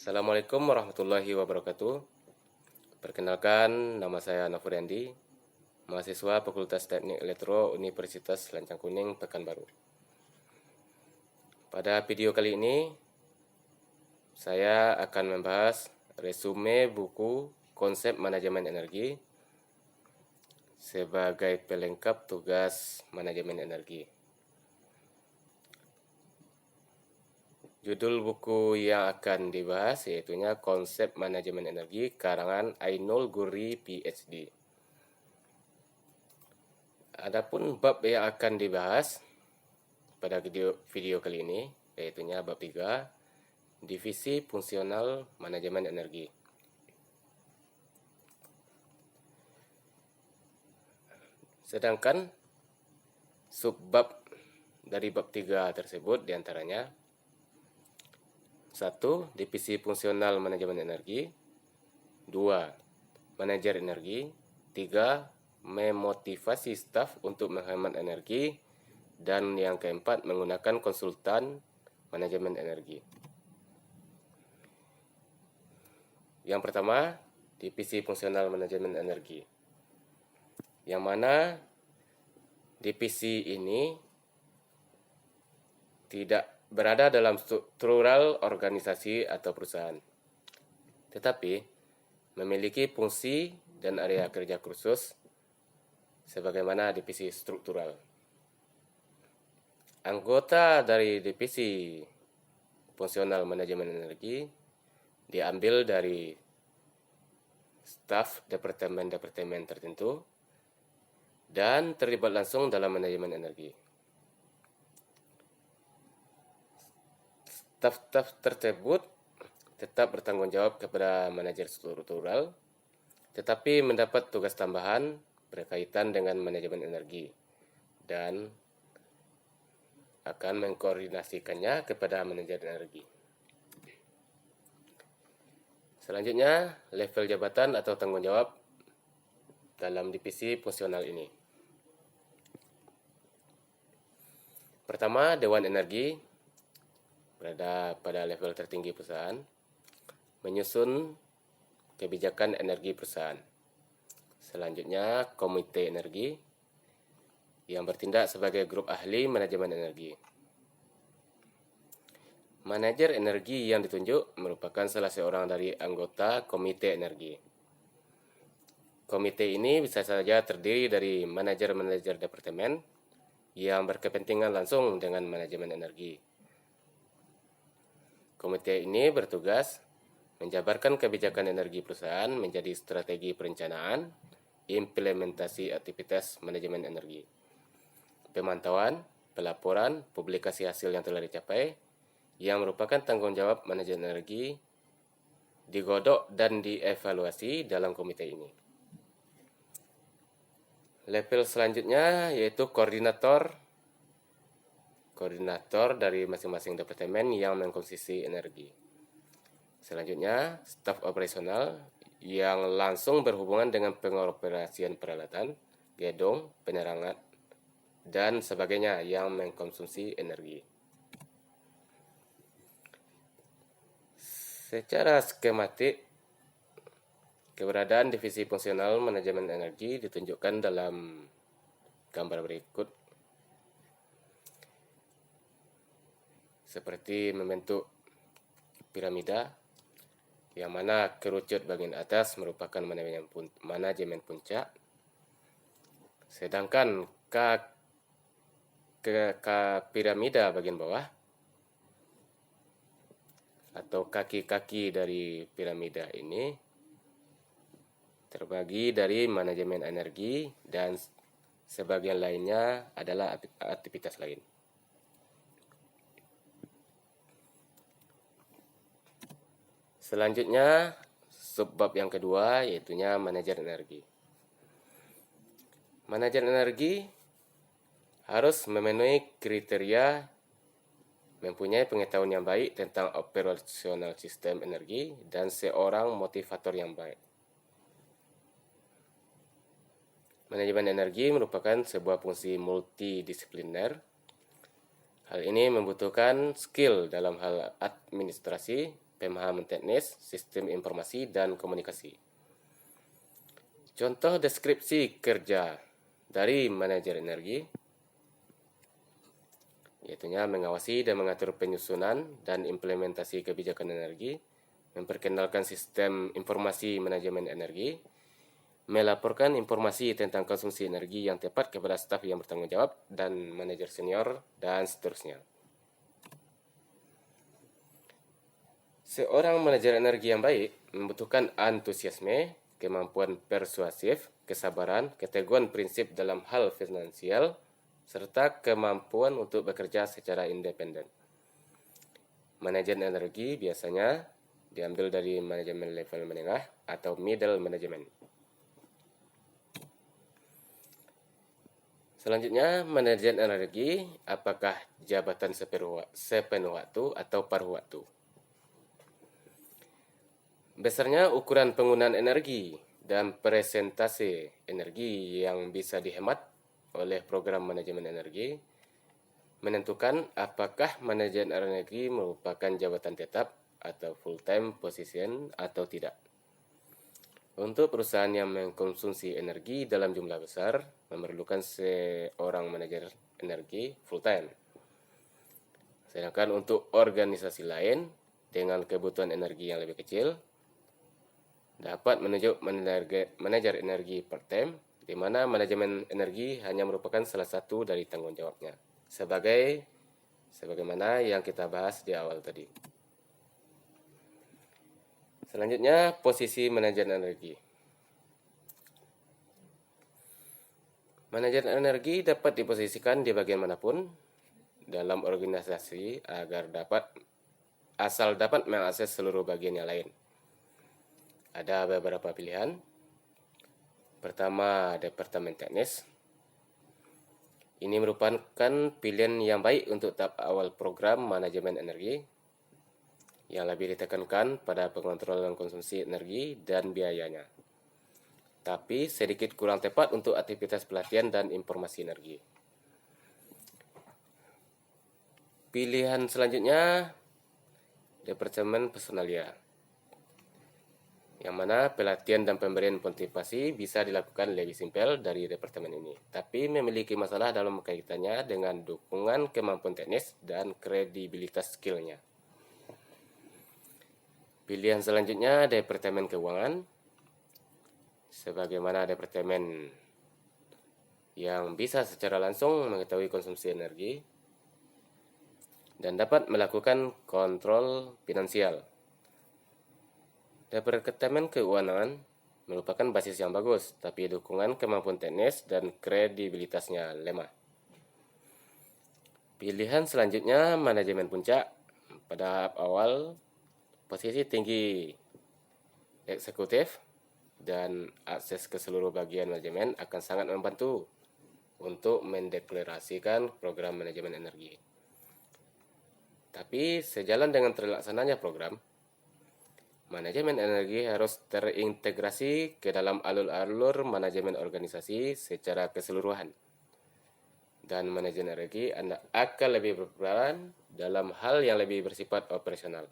Assalamualaikum warahmatullahi wabarakatuh. Perkenalkan, nama saya Nofriandi, mahasiswa Fakultas Teknik Elektro Universitas Lancang Kuning, Pekanbaru. Pada video kali ini, saya akan membahas resume buku Konsep Manajemen Energi sebagai pelengkap tugas manajemen energi. Judul buku yang akan dibahas yaitu Konsep Manajemen Energi karangan Ainul Gurri PhD. Adapun bab yang akan dibahas pada video kali ini yaitu bab 3, Divisi Fungsional Manajemen Energi. Sedangkan subbab dari bab 3 tersebut diantaranya 1. Divisi Fungsional Manajemen Energi. 2. Manajer energi. 3. Memotivasi staf untuk menghemat energi. Dan yang keempat, menggunakan konsultan manajemen energi. Yang pertama, divisi fungsional manajemen energi. Yang mana divisi ini tidak berada dalam struktural organisasi atau perusahaan, tetapi memiliki fungsi dan area kerja khusus sebagaimana divisi struktural. Anggota dari divisi fungsional manajemen energi diambil dari staf departemen-departemen tertentu dan terlibat langsung dalam manajemen energi. Staf-staf tersebut tetap bertanggung jawab kepada manajer struktural, tetapi mendapat tugas tambahan berkaitan dengan manajemen energi dan akan mengkoordinasikannya kepada manajer energi. Selanjutnya, level jabatan atau tanggung jawab dalam divisi fungsional ini. Pertama, Dewan Energi berada pada level tertinggi perusahaan, menyusun kebijakan energi perusahaan. Selanjutnya, Komite Energi yang bertindak sebagai grup ahli manajemen energi. Manajer energi yang ditunjuk merupakan salah seorang dari anggota Komite Energi. Komite ini bisa saja terdiri dari manajer-manajer departemen yang berkepentingan langsung dengan manajemen energi. Komite ini bertugas menjabarkan kebijakan energi perusahaan menjadi strategi perencanaan, implementasi aktivitas manajemen energi, pemantauan, pelaporan, publikasi hasil yang telah dicapai, yang merupakan tanggung jawab manajemen energi, digodok dan dievaluasi dalam komite ini. Level selanjutnya yaitu koordinator dari masing-masing departemen yang mengkonsumsi energi. Selanjutnya, staf operasional yang langsung berhubungan dengan pengoperasian peralatan, gedung, penerangan, dan sebagainya yang mengkonsumsi energi. Secara skematik, keberadaan divisi fungsional manajemen energi ditunjukkan dalam gambar berikut. Seperti membentuk piramida, yang mana kerucut bagian atas merupakan manajemen puncak, sedangkan piramida bagian bawah atau kaki-kaki dari piramida ini terbagi dari manajemen energi dan sebagian lainnya adalah aktivitas lain. Selanjutnya, subbab yang kedua yaitu manajer energi. Manajer energi harus memenuhi kriteria mempunyai pengetahuan yang baik tentang operasional sistem energi dan seorang motivator yang baik. Manajemen energi merupakan sebuah fungsi multidisipliner. Hal ini membutuhkan skill dalam hal administrasi, pemahaman teknis, sistem informasi, dan komunikasi. Contoh deskripsi kerja dari manajer energi, yaitunya mengawasi dan mengatur penyusunan dan implementasi kebijakan energi, memperkenalkan sistem informasi manajemen energi, melaporkan informasi tentang konsumsi energi yang tepat kepada staf yang bertanggung jawab dan manajer senior, dan seterusnya. Seorang manajer energi yang baik membutuhkan antusiasme, kemampuan persuasif, kesabaran, keteguhan prinsip dalam hal finansial, serta kemampuan untuk bekerja secara independen. Manajer energi biasanya diambil dari manajemen level menengah atau middle management. Selanjutnya, manajer energi, apakah jabatan sepenuh waktu atau paruh waktu? Besarnya ukuran penggunaan energi dan presentase energi yang bisa dihemat oleh program manajemen energi menentukan apakah manajer energi merupakan jabatan tetap atau full-time position atau tidak. Untuk perusahaan yang mengkonsumsi energi dalam jumlah besar, memerlukan seorang manajer energi full-time. Sedangkan untuk organisasi lain dengan kebutuhan energi yang lebih kecil, dapat menunjuk manajer energi part-time, di mana manajemen energi hanya merupakan salah satu dari tanggung jawabnya, sebagaimana yang kita bahas di awal tadi. Selanjutnya, posisi manajer energi. Manajer energi dapat diposisikan di bagian manapun dalam organisasi asal dapat mengakses seluruh bagian yang lain. Ada beberapa pilihan. Pertama, departemen teknis. Ini merupakan pilihan yang baik untuk tahap awal program manajemen energi, yang lebih ditekankan pada pengontrolan konsumsi energi dan biayanya, tapi sedikit kurang tepat untuk aktivitas pelatihan dan informasi energi. Pilihan selanjutnya, departemen personalia, yang mana pelatihan dan pemberian motivasi bisa dilakukan lebih simpel dari departemen ini, tapi memiliki masalah dalam kaitannya dengan dukungan kemampuan teknis dan kredibilitas skillnya. Pilihan selanjutnya, departemen keuangan, sebagaimana departemen yang bisa secara langsung mengetahui konsumsi energi dan dapat melakukan kontrol finansial. Departemen keuangan merupakan basis yang bagus, tapi dukungan kemampuan teknis dan kredibilitasnya lemah. Pilihan selanjutnya, manajemen puncak. Pada awal, posisi tinggi eksekutif dan akses ke seluruh bagian manajemen akan sangat membantu untuk mendeklarasikan program manajemen energi. Tapi sejalan dengan terlaksananya program, manajemen energi harus terintegrasi ke dalam alur-alur manajemen organisasi secara keseluruhan. Dan manajemen energi akan lebih berperan dalam hal yang lebih bersifat operasional.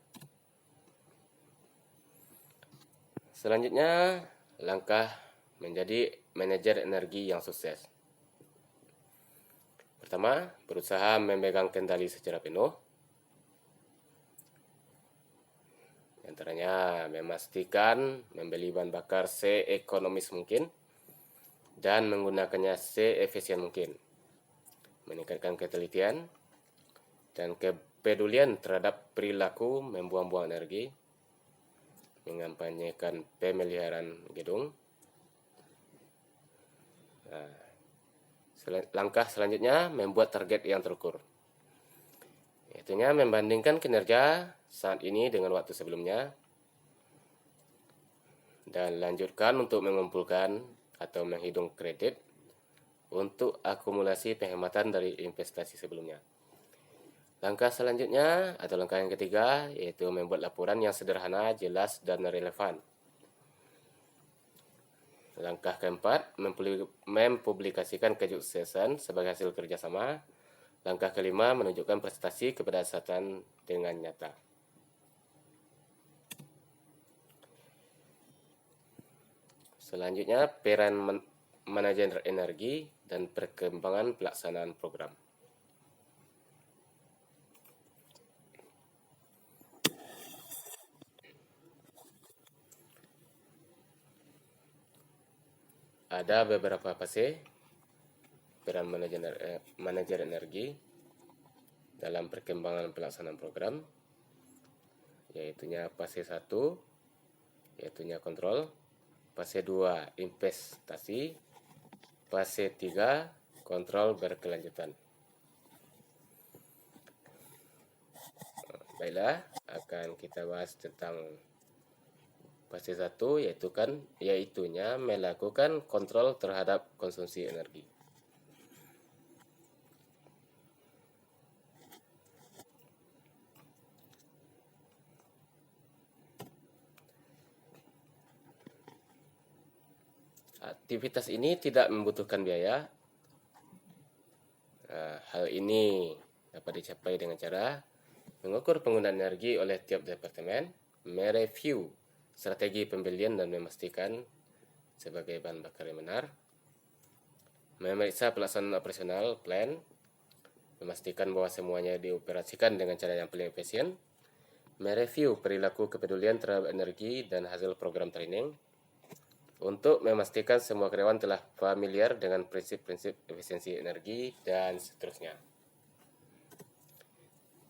Selanjutnya, langkah menjadi manajer energi yang sukses. Pertama, berusaha memegang kendali secara penuh. Antaranya memastikan membeli bahan bakar seekonomis mungkin dan menggunakannya seefisien mungkin, meningkatkan ketelitian dan kepedulian terhadap perilaku membuang-buang energi, mengampanyekan pemeliharaan gedung. Langkah selanjutnya, membuat target yang terukur, yaitunya membandingkan kinerja saat ini dengan waktu sebelumnya, dan lanjutkan untuk mengumpulkan atau menghitung kredit untuk akumulasi penghematan dari investasi sebelumnya. Langkah selanjutnya atau langkah yang ketiga yaitu membuat laporan yang sederhana, jelas, dan relevan. Langkah keempat, mempublikasikan kesuksesan sebagai hasil kerjasama. Langkah kelima, menunjukkan prestasi keberhasilan dengan nyata. Selanjutnya, peran manajer energi dan perkembangan pelaksanaan program. Ada beberapa fase peran manajer energi dalam perkembangan pelaksanaan program, yaitunya fase 1, yaitunya kontrol, fase 2, investasi, fase 3, kontrol berkelanjutan. Baiklah, akan kita bahas tentang fase 1, yaitunya melakukan kontrol terhadap konsumsi energi. Aktivitas ini tidak membutuhkan biaya. Hal ini dapat dicapai dengan cara mengukur penggunaan energi oleh tiap departemen, mereview strategi pembelian dan memastikan sebagai bahan bakar yang benar, memeriksa pelaksanaan operasional plan, memastikan bahwa semuanya dioperasikan dengan cara yang paling efisien, mereview perilaku kepedulian terhadap energi dan hasil program training, untuk memastikan semua karyawan telah familiar dengan prinsip-prinsip efisiensi energi, dan seterusnya.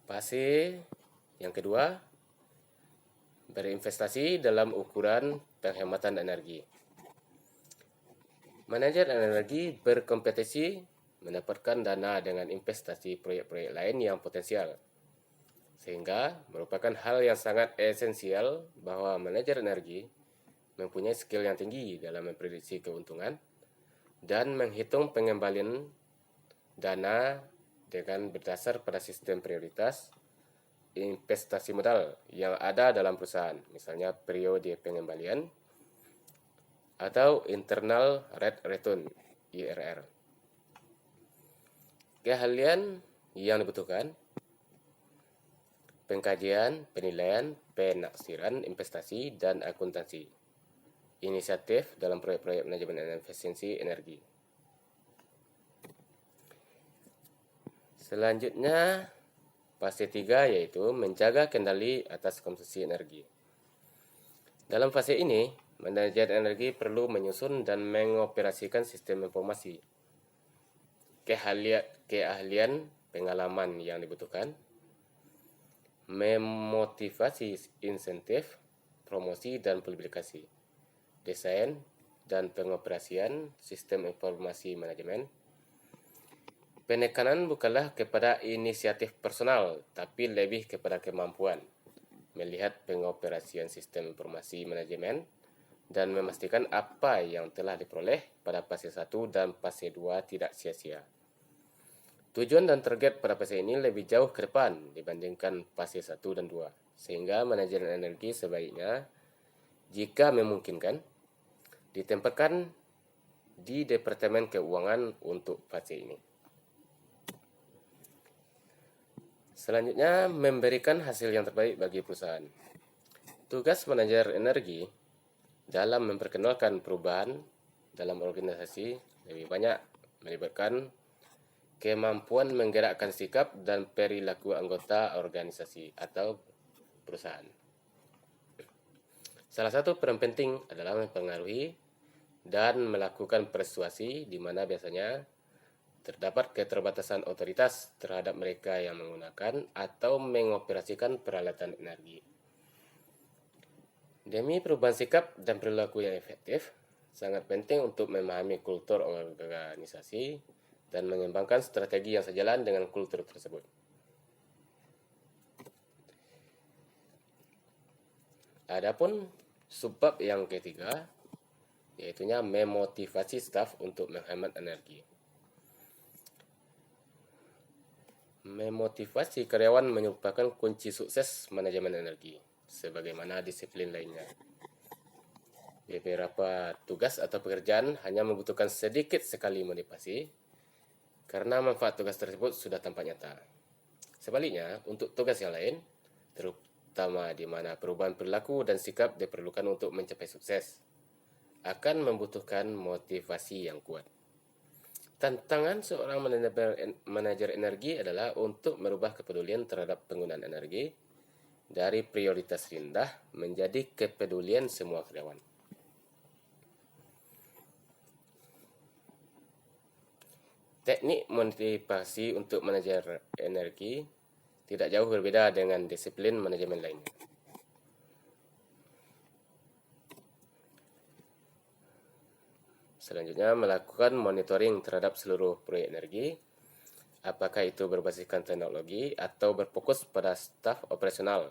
Fase yang kedua, berinvestasi dalam ukuran penghematan energi. Manajer energi berkompetisi mendapatkan dana dengan investasi proyek-proyek lain yang potensial, sehingga merupakan hal yang sangat esensial bahwa manajer energi mempunyai skill yang tinggi dalam memprediksi keuntungan dan menghitung pengembalian dana dengan berdasar pada sistem prioritas investasi modal yang ada dalam perusahaan, misalnya periode pengembalian atau internal rate return (IRR). Keahlian yang dibutuhkan: pengkajian, penilaian, penaksiran investasi, dan akuntansi. Inisiatif dalam proyek-proyek manajemen efisiensi energi. Selanjutnya, fase 3 yaitu menjaga kendali atas konsumsi energi. Dalam fase ini, manajer energi perlu menyusun dan mengoperasikan sistem informasi. Keahlian, pengalaman yang dibutuhkan, memotivasi insentif, promosi, dan publikasi, desain dan pengoperasian sistem informasi manajemen. Penekanan bukanlah kepada inisiatif personal, tapi lebih kepada kemampuan melihat pengoperasian sistem informasi manajemen dan memastikan apa yang telah diperoleh pada fase 1 dan fase 2 tidak sia-sia. Tujuan dan target pada fase ini lebih jauh ke depan dibandingkan fase 1 dan 2, sehingga manajemen energi sebaiknya, jika memungkinkan, ditempatkan di Departemen Keuangan untuk fase ini. Selanjutnya, memberikan hasil yang terbaik bagi perusahaan. Tugas manajer energi dalam memperkenalkan perubahan dalam organisasi lebih banyak melibatkan kemampuan menggerakkan sikap dan perilaku anggota organisasi atau perusahaan. Salah satu peran penting adalah mempengaruhi dan melakukan persuasi, di mana biasanya terdapat keterbatasan otoritas terhadap mereka yang menggunakan atau mengoperasikan peralatan energi. Demi perubahan sikap dan perilaku yang efektif, sangat penting untuk memahami kultur organisasi dan mengembangkan strategi yang sejalan dengan kultur tersebut. Adapun subbab yang ketiga, yaitunya memotivasi staf untuk menghemat energi. Memotivasi karyawan merupakan kunci sukses manajemen energi, sebagaimana disiplin lainnya. Beberapa tugas atau pekerjaan hanya membutuhkan sedikit sekali motivasi, karena manfaat tugas tersebut sudah tampak nyata. Sebaliknya, untuk tugas yang lain, terutama di mana perubahan perilaku dan sikap diperlukan untuk mencapai sukses, akan membutuhkan motivasi yang kuat. Tantangan seorang manajer energi adalah untuk merubah kepedulian terhadap penggunaan energi dari prioritas rendah menjadi kepedulian semua karyawan. Teknik motivasi untuk manajer energi tidak jauh berbeda dengan disiplin manajemen lainnya. Selanjutnya, melakukan monitoring terhadap seluruh proyek energi, apakah itu berbasiskan teknologi atau berfokus pada staf operasional,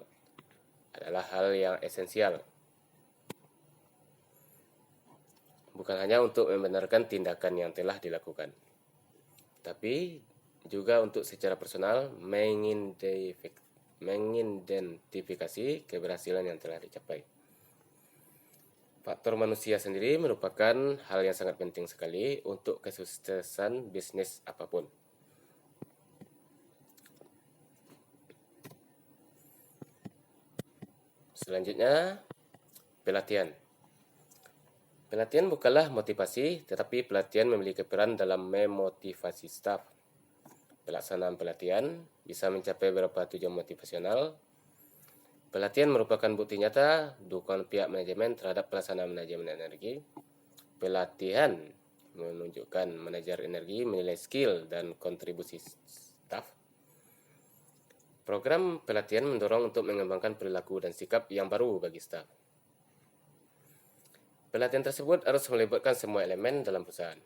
adalah hal yang esensial. Bukan hanya untuk membenarkan tindakan yang telah dilakukan, tapi juga untuk secara personal mengidentifikasi keberhasilan yang telah dicapai. Faktor manusia sendiri merupakan hal yang sangat penting sekali untuk kesuksesan bisnis apapun. Selanjutnya, pelatihan. Pelatihan bukanlah motivasi, tetapi pelatihan memiliki peran dalam memotivasi staf. Pelaksanaan pelatihan bisa mencapai beberapa tujuan motivasional. Pelatihan merupakan bukti nyata dukungan pihak manajemen terhadap pelaksanaan manajemen energi. Pelatihan menunjukkan manajer energi menilai skill dan kontribusi staf. Program pelatihan mendorong untuk mengembangkan perilaku dan sikap yang baru bagi staf. Pelatihan tersebut harus melibatkan semua elemen dalam perusahaan,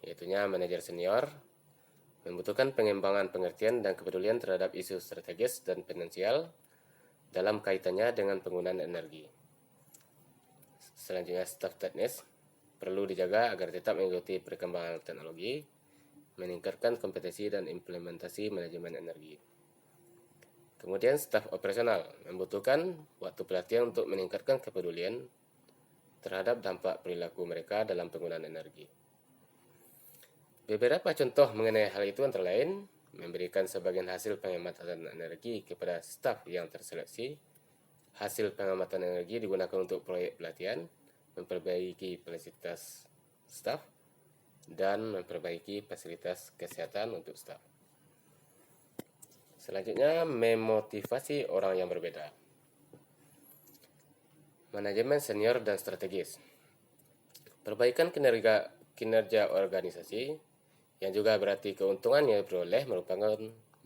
yaitunya manajer senior, membutuhkan pengembangan pengertian dan kepedulian terhadap isu strategis dan finansial dalam kaitannya dengan penggunaan energi. Selanjutnya, staf teknis perlu dijaga agar tetap mengikuti perkembangan teknologi, meningkatkan kompetensi dan implementasi manajemen energi. Kemudian, staf operasional membutuhkan waktu pelatihan untuk meningkatkan kepedulian terhadap dampak perilaku mereka dalam penggunaan energi. Beberapa contoh mengenai hal itu antara lain memberikan sebagian hasil penghematan energi kepada staf yang terseleksi, hasil penghematan energi digunakan untuk proyek pelatihan, memperbaiki fasilitas staf, dan memperbaiki fasilitas kesehatan untuk staf. Selanjutnya, memotivasi orang yang berbeda. Manajemen senior dan strategis. Perbaikan kinerja organisasi yang juga berarti keuntungan yang diperoleh merupakan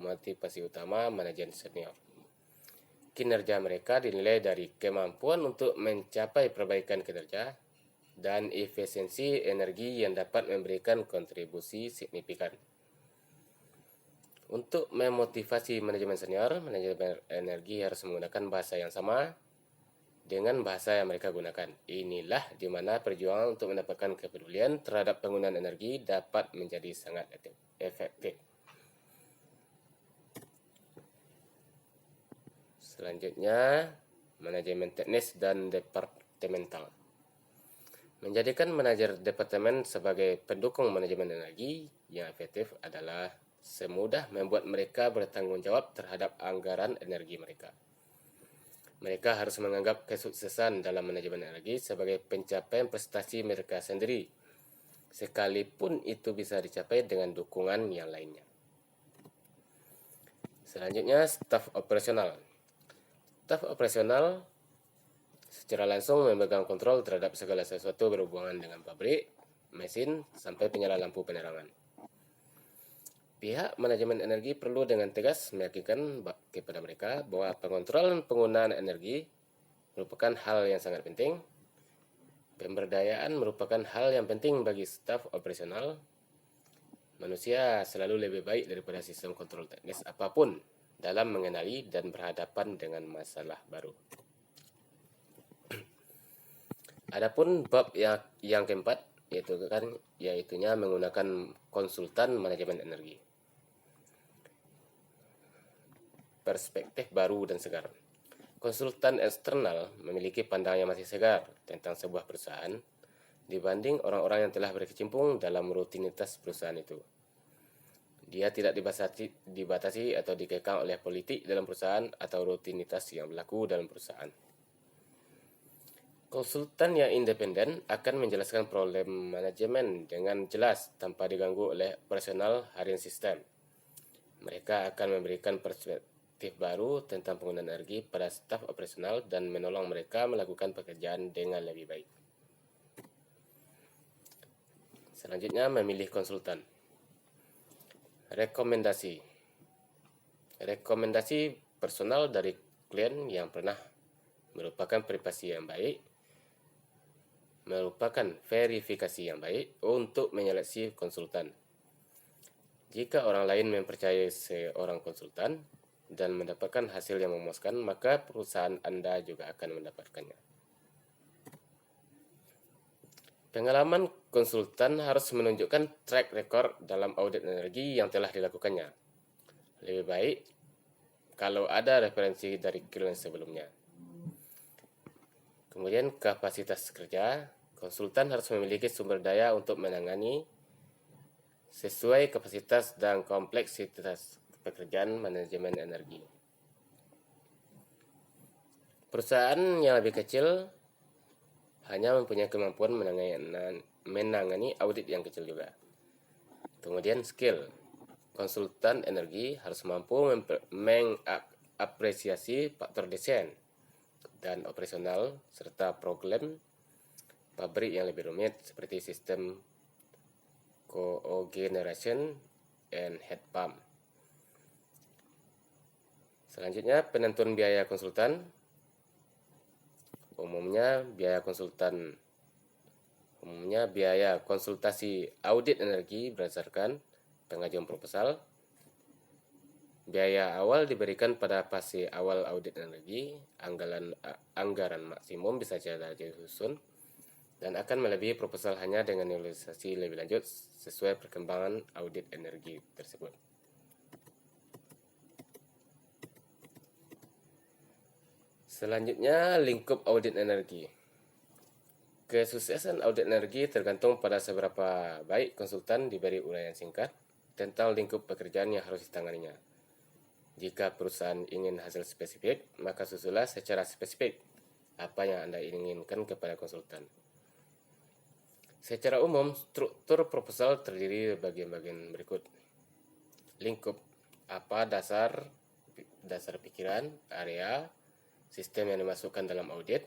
motivasi utama manajemen senior. Kinerja mereka dinilai dari kemampuan untuk mencapai perbaikan kinerja dan efisiensi energi yang dapat memberikan kontribusi signifikan. Untuk memotivasi manajemen senior, manajemen energi harus menggunakan bahasa yang sama dengan bahasa yang mereka gunakan. Inilah di mana perjuangan untuk mendapatkan kepedulian terhadap penggunaan energi dapat menjadi sangat efektif. Selanjutnya, manajemen teknis dan departemental. Menjadikan manajer departemen sebagai pendukung manajemen energi yang efektif adalah semudah membuat mereka bertanggung jawab terhadap anggaran energi mereka. Mereka harus menganggap kesuksesan dalam manajemen energi sebagai pencapaian prestasi mereka sendiri, sekalipun itu bisa dicapai dengan dukungan yang lainnya. Selanjutnya, staf operasional. Staf operasional secara langsung memegang kontrol terhadap segala sesuatu berhubungan dengan pabrik, mesin, sampai penyala lampu penerangan. Pihak manajemen energi perlu dengan tegas meyakinkan kepada mereka bahwa pengontrolan penggunaan energi merupakan hal yang sangat penting. Pemberdayaan merupakan hal yang penting bagi staf operasional. Manusia selalu lebih baik daripada sistem kontrol teknis apapun dalam mengenali dan berhadapan dengan masalah baru. Adapun bab yang keempat, yaitunya menggunakan konsultan manajemen energi. Perspektif baru dan segar. Konsultan eksternal memiliki pandangan yang masih segar tentang sebuah perusahaan dibanding orang-orang yang telah berkecimpung dalam rutinitas perusahaan itu. Dia tidak dibatasi atau dikekang oleh politik dalam perusahaan atau rutinitas yang berlaku dalam perusahaan. Konsultan yang independen akan menjelaskan problem manajemen dengan jelas tanpa diganggu oleh operasional harian sistem. Mereka akan memberikan perspektif baru tentang penggunaan energi pada staf operasional dan menolong mereka melakukan pekerjaan dengan lebih baik. Selanjutnya, memilih konsultan. Rekomendasi. Rekomendasi personal dari klien yang pernah merupakan privasi yang baik, merupakan verifikasi yang baik untuk menyeleksi konsultan. Jika orang lain mempercayai seorang konsultan dan mendapatkan hasil yang memuaskan, maka perusahaan Anda juga akan mendapatkannya. Pengalaman konsultan harus menunjukkan track record dalam audit energi yang telah dilakukannya. Lebih baik kalau ada referensi dari klien sebelumnya. Kemudian kapasitas kerja, konsultan harus memiliki sumber daya untuk menangani sesuai kapasitas dan kompleksitas pekerjaan manajemen energi. Perusahaan yang lebih kecil hanya mempunyai kemampuan menangani audit yang kecil juga. Kemudian skill, konsultan energi harus mampu mengapresiasi faktor desain dan operasional serta program pabrik yang lebih rumit seperti sistem cogeneration and heat pump. Selanjutnya, penentuan biaya konsultan. Umumnya biaya konsultasi audit energi berdasarkan pengajuan proposal. Biaya awal diberikan pada fase awal audit energi, anggaran maksimum bisa saja disusun, dan akan melebihi proposal hanya dengan negosiasi lebih lanjut sesuai perkembangan audit energi tersebut. Selanjutnya, lingkup audit energi. Kesuksesan audit energi tergantung pada seberapa baik konsultan diberi uraian singkat tentang lingkup pekerjaan yang harus ditanganinya. Jika perusahaan ingin hasil spesifik, maka susunlah secara spesifik apa yang Anda inginkan kepada konsultan. Secara umum, struktur proposal terdiri dari bagian-bagian berikut. Lingkup, apa dasar pikiran, area, sistem yang dimasukkan dalam audit,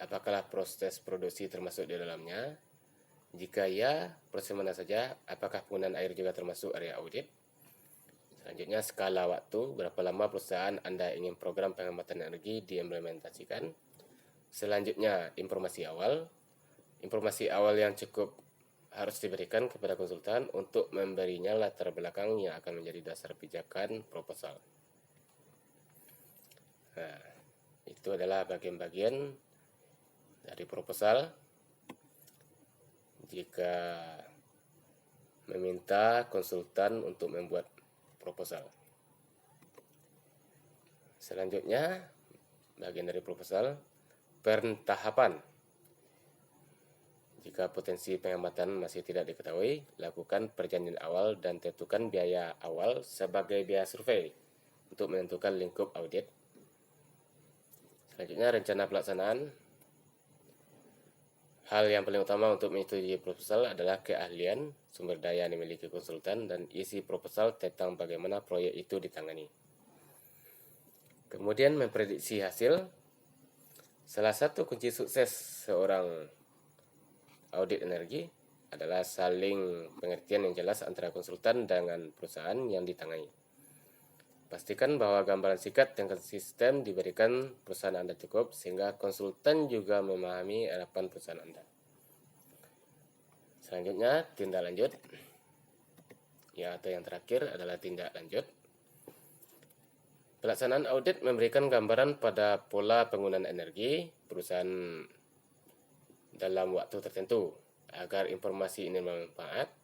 apakah proses produksi termasuk di dalamnya, jika ya, proses mana saja, apakah penggunaan air juga termasuk area audit. Selanjutnya, skala waktu, berapa lama perusahaan Anda ingin program pengamatan energi diimplementasikan. Selanjutnya, informasi awal. Informasi awal yang cukup harus diberikan kepada konsultan untuk memberinya latar belakang yang akan menjadi dasar pijakan proposal. Nah, itu adalah bagian-bagian dari proposal. Jika meminta konsultan untuk membuat proposal. Selanjutnya, bagian dari proposal, pentahapan. Jika potensi pengamatan masih tidak diketahui, lakukan perjanjian awal dan tentukan biaya awal sebagai biaya survei untuk menentukan lingkup audit. Selanjutnya, rencana pelaksanaan. Hal yang paling utama untuk menyetujui proposal adalah keahlian, sumber daya yang dimiliki konsultan, dan isi proposal tentang bagaimana proyek itu ditangani. Kemudian, memprediksi hasil. Salah satu kunci sukses seorang audit energi adalah saling pengertian yang jelas antara konsultan dengan perusahaan yang ditangani. Pastikan bahwa gambaran singkat dan konsisten diberikan perusahaan Anda cukup, sehingga konsultan juga memahami harapan perusahaan Anda. Selanjutnya, tindak lanjut. Atau yang terakhir adalah tindak lanjut. Pelaksanaan audit memberikan gambaran pada pola penggunaan energi perusahaan dalam waktu tertentu. Agar informasi ini bermanfaat,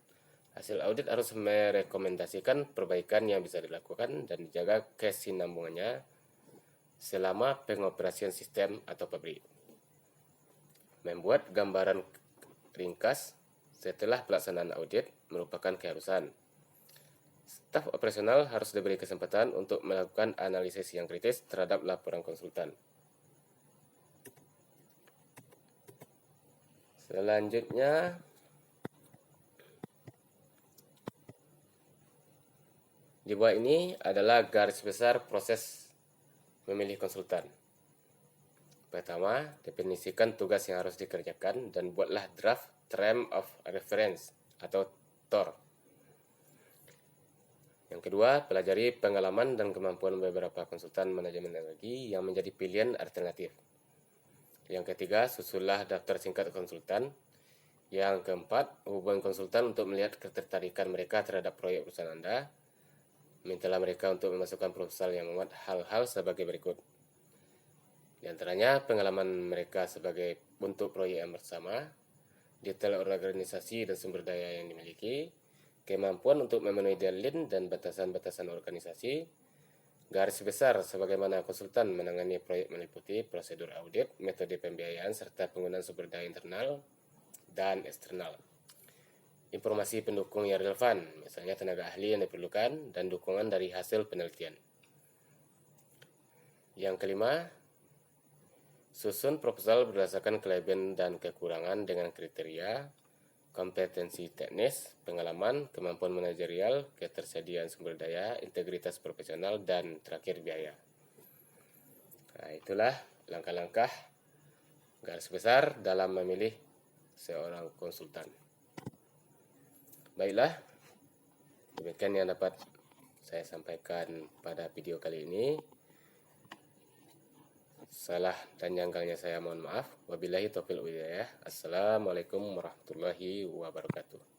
hasil audit harus merekomendasikan perbaikan yang bisa dilakukan dan dijaga kesinambungannya selama pengoperasian sistem atau pabrik. Membuat gambaran ringkas setelah pelaksanaan audit merupakan keharusan. Staf operasional harus diberi kesempatan untuk melakukan analisis yang kritis terhadap laporan konsultan. Selanjutnya, di bawah ini adalah garis besar proses memilih konsultan. Pertama, definisikan tugas yang harus dikerjakan dan buatlah draft Term of Reference atau TOR. Yang kedua, pelajari pengalaman dan kemampuan beberapa konsultan manajemen energi yang menjadi pilihan alternatif. Yang ketiga, susunlah daftar singkat konsultan. Yang keempat, hubungi konsultan untuk melihat ketertarikan mereka terhadap proyek perusahaan Anda. Mintalah mereka untuk memasukkan proposal yang memuat hal-hal sebagai berikut. Di antaranya, pengalaman mereka sebagai untuk proyek yang bersama, detail organisasi dan sumber daya yang dimiliki, kemampuan untuk memenuhi deadline dan batasan-batasan organisasi, garis besar sebagaimana konsultan menangani proyek meliputi prosedur audit, metode pembiayaan, serta penggunaan sumber daya internal dan eksternal. Informasi pendukung yang relevan, misalnya tenaga ahli yang diperlukan dan dukungan dari hasil penelitian. Yang kelima, susun proposal berdasarkan kelebihan dan kekurangan dengan kriteria, kompetensi teknis, pengalaman, kemampuan manajerial, ketersediaan sumber daya, integritas profesional, dan terakhir biaya. Nah, itulah langkah-langkah garis besar dalam memilih seorang konsultan. Baiklah, demikian yang dapat saya sampaikan pada video kali ini. Salah dan janggalnya saya mohon maaf. Wabillahi taufiq wal hidayah. Assalamualaikum warahmatullahi wabarakatuh.